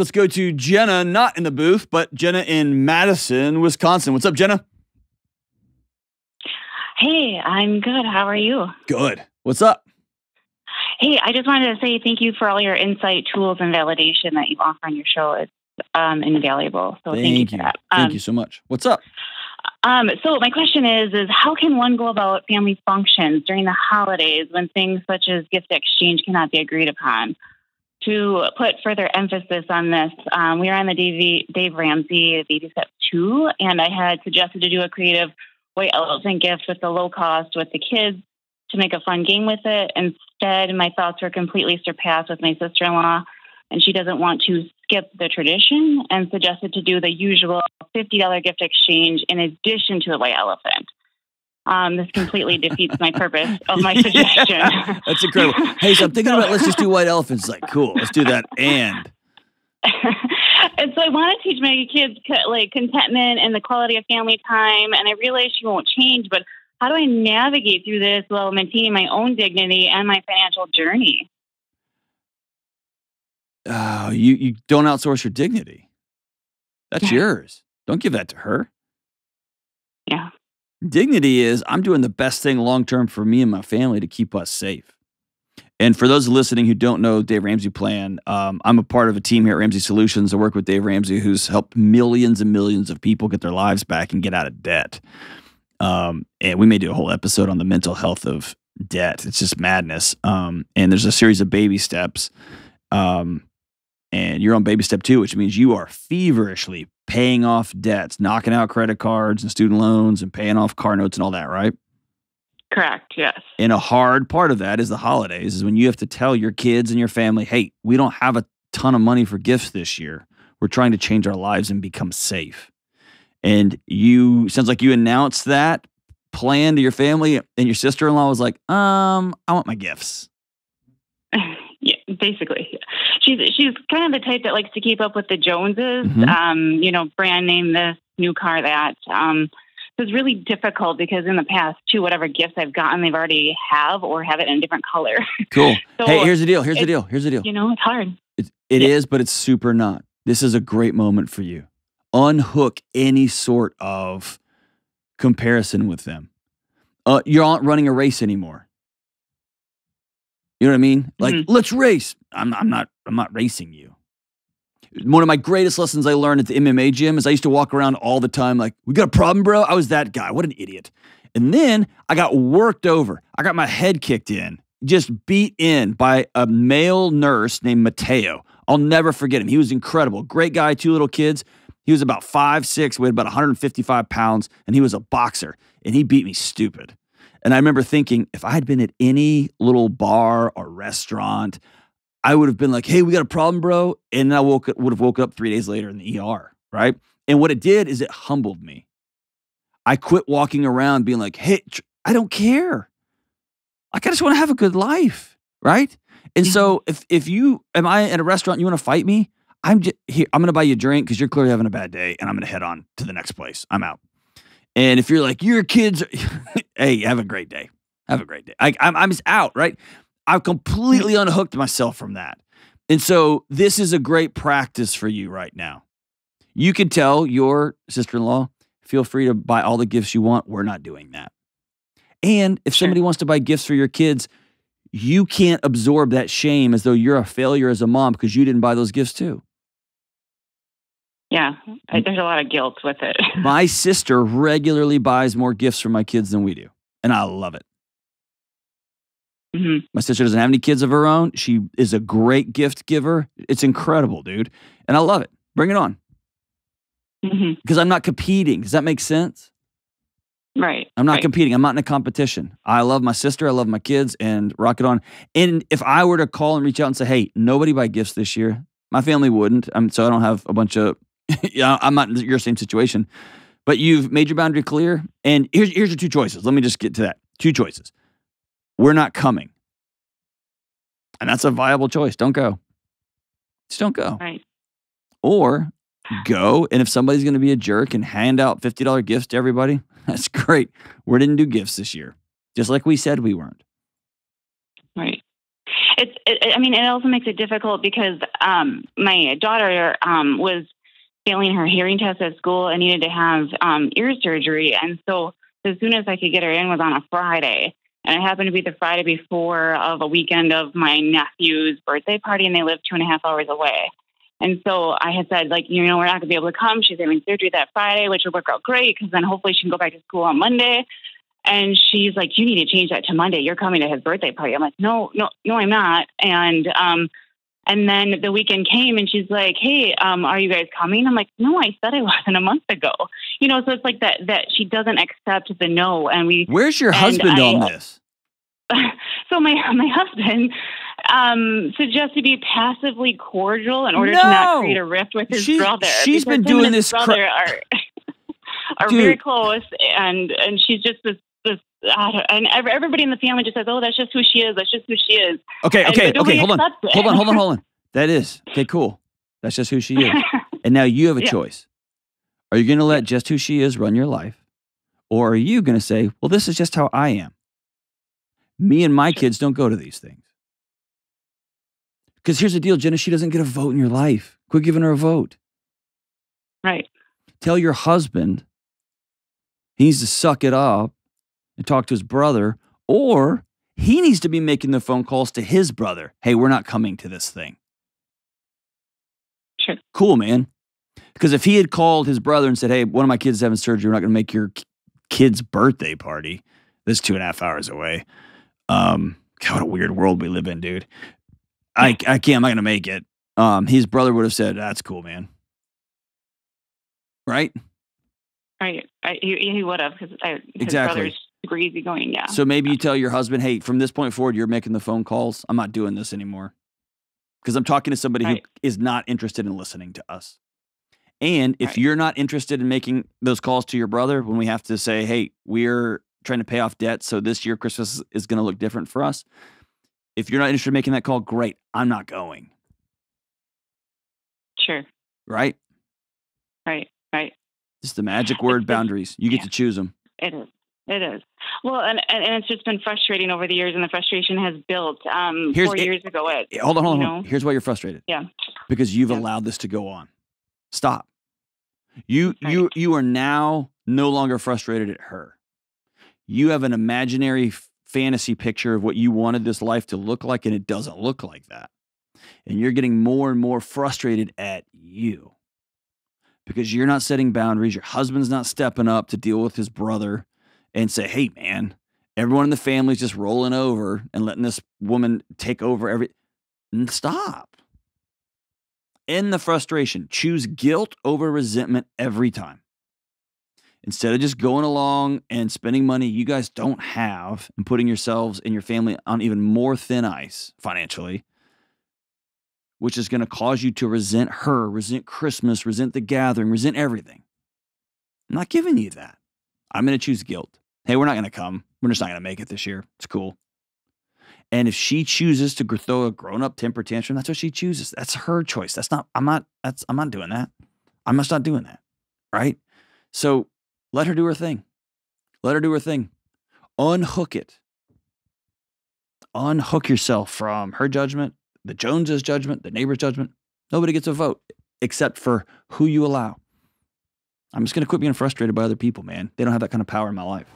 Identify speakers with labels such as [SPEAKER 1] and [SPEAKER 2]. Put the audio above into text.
[SPEAKER 1] Let's go to Jenna, not in the booth, but Jenna in Madison, Wisconsin. What's up, Jenna?
[SPEAKER 2] Hey, I'm good. How are you?
[SPEAKER 1] Good. What's up?
[SPEAKER 2] Hey, I just wanted to say thank you for all your insight, tools, and validation that you offer on your show. It's invaluable. So thank you for that.
[SPEAKER 1] Thank you so much. What's up?
[SPEAKER 2] So my question is how can one go about family functions during the holidays when things such as gift exchange cannot be agreed upon? To put further emphasis on this, we are on the Dave Ramsey Baby Step 2, and I had suggested to do a creative white elephant gift with the low cost with the kids to make a fun game with it. Instead, my thoughts were completely surpassed with my sister-in-law, and she doesn't want to skip the tradition and suggested to do the usual $50 gift exchange in addition to the white elephant. This completely defeats my purpose of my suggestion.
[SPEAKER 1] That's incredible. Hey, so I'm thinking about let's just do white elephants. Like, cool, let's do that. And
[SPEAKER 2] so I want to teach my kids contentment and the quality of family time. And I realize she won't change, but how do I navigate through this while maintaining my own dignity and my financial journey?
[SPEAKER 1] You don't outsource your dignity. That's yours. Don't give that to her.
[SPEAKER 2] Yeah.
[SPEAKER 1] Dignity is I'm doing the best thing long-term for me and my family to keep us safe. And for those listening who don't know Dave Ramsey plan, I'm a part of a team here at Ramsey Solutions. I work with Dave Ramsey, who's helped millions and millions of people get their lives back and get out of debt. And we may do a whole episode on the mental health of debt. It's just madness. And there's a series of baby steps. And you're on baby step 2, which means you are feverishly paying off debts, knocking out credit cards and student loans and paying off car notes and all that, right?
[SPEAKER 2] Correct, yes.
[SPEAKER 1] And a hard part of that is the holidays, is when you have to tell your kids and your family, hey, we don't have a ton of money for gifts this year. We're trying to change our lives and become safe. And sounds like you announced that plan to your family, and your sister-in-law was like, I want my gifts.
[SPEAKER 2] Yeah, basically. She's kind of the type that likes to keep up with the Joneses, brand name this, new car that. So it's really difficult because in the past, too, whatever gifts I've gotten, they've already have or have it in a different color.
[SPEAKER 1] Cool.
[SPEAKER 2] So
[SPEAKER 1] hey, here's the deal. Here's the deal.
[SPEAKER 2] It's hard.
[SPEAKER 1] It is, but it's super not. This is a great moment for you. Unhook any sort of comparison with them. You're not running a race anymore. You know what I mean? Like, let's race. I'm not racing you. One of my greatest lessons I learned at the MMA gym is I used to walk around all the time like, we got a problem, bro? I was that guy. What an idiot. And then I got worked over. I got my head kicked in, just beat in by a male nurse named Mateo. I'll never forget him. He was incredible. Great guy, 2 little kids. He was about 5'6", weighed about 155 pounds, and he was a boxer. And he beat me stupid. And I remember thinking, if I had been at any little bar or restaurant, I would have been like, hey, we got a problem, bro. And I would have woke up 3 days later in the ER, right? And what it did is it humbled me. I quit walking around being like, hey, I don't care. Like, I just want to have a good life, right? And so if you, am I at a restaurant and you want to fight me? I'm going to buy you a drink because you're clearly having a bad day, and I'm going to head on to the next place. I'm out. And if you're like, your kids, hey, have a great day. Have a great day. I'm just out, right? I've completely unhooked myself from that. And so this is a great practice for you right now. You can tell your sister-in-law, feel free to buy all the gifts you want. We're not doing that. And if somebody wants to buy gifts for your kids, you can't absorb that shame as though you're a failure as a mom because you didn't buy those gifts too.
[SPEAKER 2] Yeah, there's a lot of guilt with it.
[SPEAKER 1] My sister regularly buys more gifts for my kids than we do, and I love it. My sister doesn't have any kids of her own. She is a great gift giver. It's incredible, dude, and I love it. Bring it on. Because I'm not competing. Does that make sense?
[SPEAKER 2] Right.
[SPEAKER 1] I'm not competing. I'm not in a competition. I love my sister. I love my kids, and rock it on. And if I were to call and reach out and say, hey, nobody buy gifts this year, my family wouldn't. So I don't have a bunch of, I'm not in your same situation. But you've made your boundary clear. And here's your 2 choices. Let me just get to that. 2 choices. We're not coming. And that's a viable choice. Don't go. Just don't go.
[SPEAKER 2] Right.
[SPEAKER 1] Or go, and if somebody's going to be a jerk and hand out $50 gifts to everybody, that's great. We didn't do gifts this year, just like we said we weren't.
[SPEAKER 2] Right. I mean, it also makes it difficult because my daughter was failing her hearing test at school and needed to have ear surgery. And so as soon as I could get her in was on a Friday. And it happened to be the Friday before of a weekend of my nephew's birthday party, and they live 2.5 hours away. And so I had said, like, we're not going to be able to come. She's having surgery that Friday, which would work out great because then hopefully she can go back to school on Monday. And she's like, you need to change that to Monday. You're coming to his birthday party. I'm like, no, I'm not. And then the weekend came and she's like, hey, are you guys coming? I'm like, no, I said I wasn't a month ago. So it's like that she doesn't accept the no. And
[SPEAKER 1] where's your husband on this?
[SPEAKER 2] So my husband suggests to be passively cordial in order to not create a rift with his brother.
[SPEAKER 1] She's been doing this.
[SPEAKER 2] Brother are very close, and she's just this. And everybody in the family just says, "Oh, that's just who she is. That's just who she is."
[SPEAKER 1] Okay. Hold on. That is okay. Cool. That's just who she is. And now you have a choice. Are you going to let just who she is run your life, or are you going to say, "Well, this is just how I am. Me and my kids don't go to these things." Because here's the deal, Jenna. She doesn't get a vote in your life. Quit giving her a vote.
[SPEAKER 2] Right.
[SPEAKER 1] Tell your husband he needs to suck it up and talk to his brother, or he needs to be making the phone calls to his brother. Hey, we're not coming to this thing.
[SPEAKER 2] Sure.
[SPEAKER 1] Cool, man. Because if he had called his brother and said, hey, one of my kids is having surgery, we're not going to make your kid's birthday party. This is 2.5 hours away. God, what a weird world we live in, dude. I'm not going to make it. His brother would have said, that's cool, man. Right?
[SPEAKER 2] Right. He would have, because his brother's super easygoing, yeah.
[SPEAKER 1] So maybe you tell your husband, hey, from this point forward, you're making the phone calls. I'm not doing this anymore. Because I'm talking to somebody who is not interested in listening to us. And if you're not interested in making those calls to your brother, when we have to say, hey, we're trying to pay off debt, so this year Christmas is going to look different for us. If you're not interested in making that call, great. I'm not going.
[SPEAKER 2] Sure.
[SPEAKER 1] Right?
[SPEAKER 2] Right.
[SPEAKER 1] It's the magic word, boundaries. You get to choose them.
[SPEAKER 2] It is. Well, and it's just been frustrating over the years, and the frustration has built. 4 years ago.
[SPEAKER 1] Hold on. Here's why you're frustrated.
[SPEAKER 2] Yeah.
[SPEAKER 1] Because you've allowed this to go on. Stop. You are now no longer frustrated at her. You have an imaginary fantasy picture of what you wanted this life to look like, and it doesn't look like that. And you're getting more and more frustrated at you because you're not setting boundaries. Your husband's not stepping up to deal with his brother and say, hey, man, everyone in the family's just rolling over and letting this woman take over Stop. End the frustration. Choose guilt over resentment every time. Instead of just going along and spending money you guys don't have and putting yourselves and your family on even more thin ice financially, which is going to cause you to resent her, resent Christmas, resent the gathering, resent everything. I'm not giving you that. I'm going to choose guilt. Hey, we're not going to come. We're just not going to make it this year. It's cool. And if she chooses to throw a grown-up temper tantrum, that's what she chooses. That's her choice. I'm not doing that. I'm just not doing that. Right? So let her do her thing. Let her do her thing. Unhook it. Unhook yourself from her judgment, the Joneses' judgment, the neighbor's judgment. Nobody gets a vote except for who you allow. I'm just going to quit being frustrated by other people, man. They don't have that kind of power in my life.